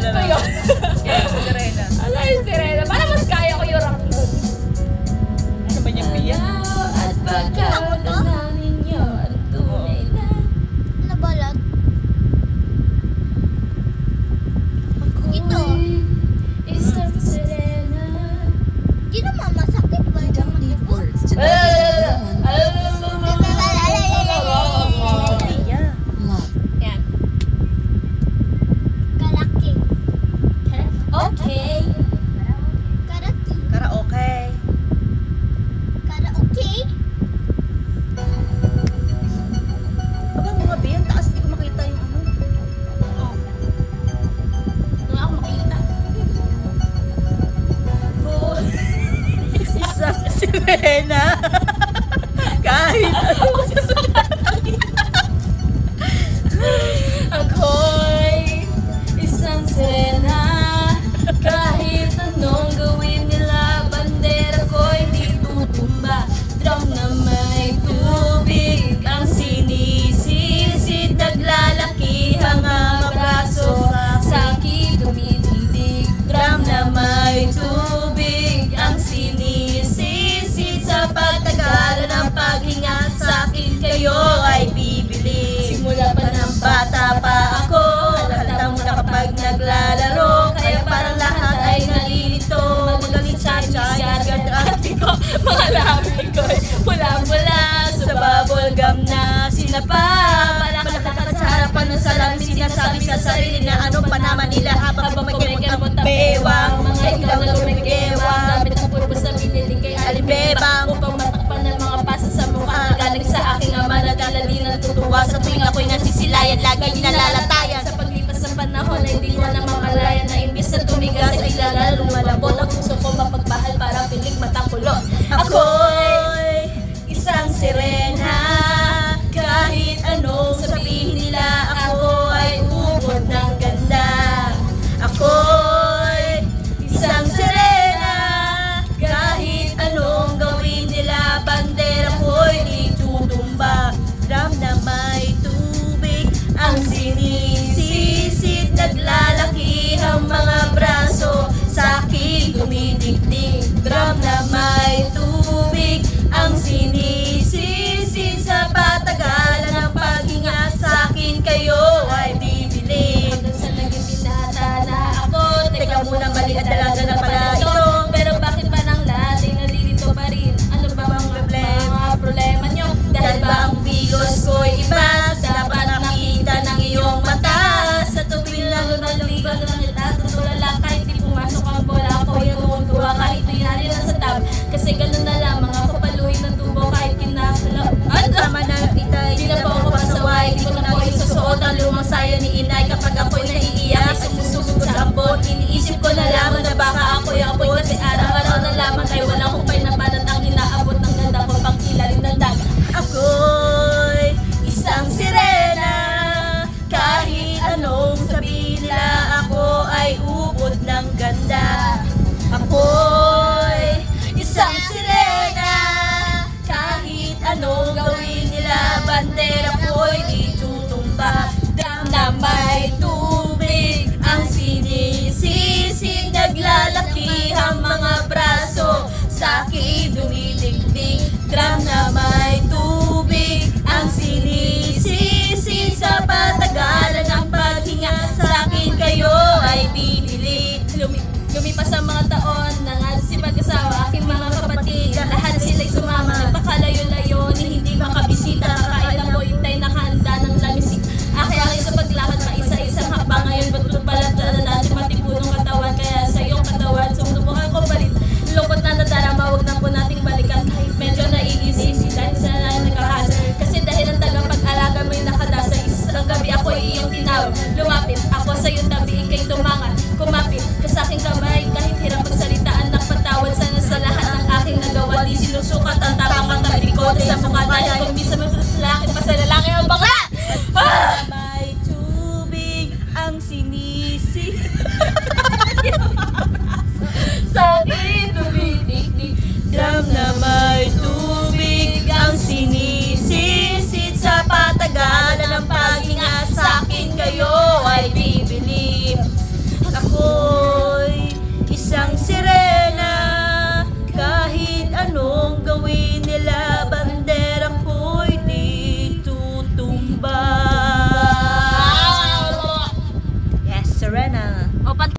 ko yun. Sirena. Ano yung sirena? Parang mas kaya ko yung rock nun. Ano ba niyang piyan? At pagkakala ninyo ang tunay na Nabalat. Ito. isang sirena. Di naman masakit ba? You don't need words to know Yeah. love. Yan. Kalaki. Okay. Karaki. Karaoke. Karaoke. Aba mga biyan, taas di ko makita yung ano. Doon ako makita. Isang sirena. Kahit Ako'y isang sirena. Kahit anong gawin nila, bandera ko'y di tutumba. Drum na may tubig ang sinisisid, naglalaki ang mga braso. Sa akin tumitindig, drum na may tubig ang sinisisid. Sa pagtagalan ng paghinga, sa akin kayo ay bibili. Simula pa ng bata pa ako, halatang mo na kapag naglalaro. Kaya parang lahat ay nalilito. Magaling sa discard ang ko. Mga labi ko'y mula-mula sa bubble gum na sinapa. Malakad sa harapan ng salamin, sinasabi sa sarili na ano pa naman nila habang kumikamot ang bewang. Mga ikaw na lumigewang, gamit ang purpose na binili kay Alibebang upang matakpan ng mga pasa sa mukha. Galing sa aking ama na dala di natutuwa sa tuwing ako'y nasisilayan, lagi nalalatayan. Sa paglipas ng panahon ay di ko na mamalayan na imbis na tumigas ay lalo lumalabot ang puso ko mapagmahal para piling matang kulot. Ako'y isang sirena. Kahit anong sabihin nila, ako ay ubod ng ganda. Ako'y isang sirena. Kahit anong gawin nila, bandera ko'y di tutumba. Drum na may tubig ang sinisisid, naglalaki ang mga braso. Sa akin dumidikdik, drum na may tubig ang sinisisid. Sa patagalan ng paghinga, sa akin kayo ay bibili. Hanggang sa naging binata na ako, teka muna, mali at dalaga na pala ito. Pero bakit ba nang lahat ay nalilito pa rin? Ano ba ang problema nyo? Dahil ba ang bilos ko'y iba? Dapat nakita ng iyong mata. Sa tuwing lalo na lumigon ng kita, tutulala kahit di pumasok ang bola. Ako yung tumutuwa kahit nangyari na sa tab. Kasi ganun na lamang ako paluin ng tubo kahit kinakalaw. tama na kita, Di na po ako pasaway, di ko na po isusuot ang lumang sayo ni inay. Kapag ako'y naiiyak, sumusugod sa ambon. Iniisip ko na lamang na baka ako'y kasi araw-araw na lamang ay walang hukay na panat ang inaabot ng ganda ko pang ilalim ng dagat. ako'y isang sirena. Kahit anong sabihin nila, ako ay ubod ng ganda. Ako'y isang sirena. Kahit anong gawin nila, bandera ko'y di tutumba. Dam na may tubig ang sinisisid, naglalaki ang mga braso. Sa akin dumidigdig, drum na may tubig ang sinisisid. Sa patagalan ng paghinga, sa akin kayo ay bibili. Lumipas ang mga taon, nangal si mag-asawa, aking mga kapatid, lahat sila'y sumama. Nagpakalayo-layo ni hindi makabisita, kakain ang boytay nakahanda ng lamisik. Aki-aki sa paglakad pa isa-isang hakbang, ngayon ba't pala dati matipunong katawan, kaya sa iyong katawan sumusubukan ko balit. Lungkot na nadarama, huwag na po nating balikan kahit medyo naiisisi dahil sa nagkahasa. Kasi dahil ang tagapag-alaga mo'y nakadasa, isang gabi ako'y iyong tinawag. Lumapit ako sa iyong tabi, ikay tumangan, kumapit ka sa aking kamay. Kahit hirap magsalitaan, nakpatawad sana sa lahat ng aking nagawa. Di sinusukat ang tapang katabi ko sa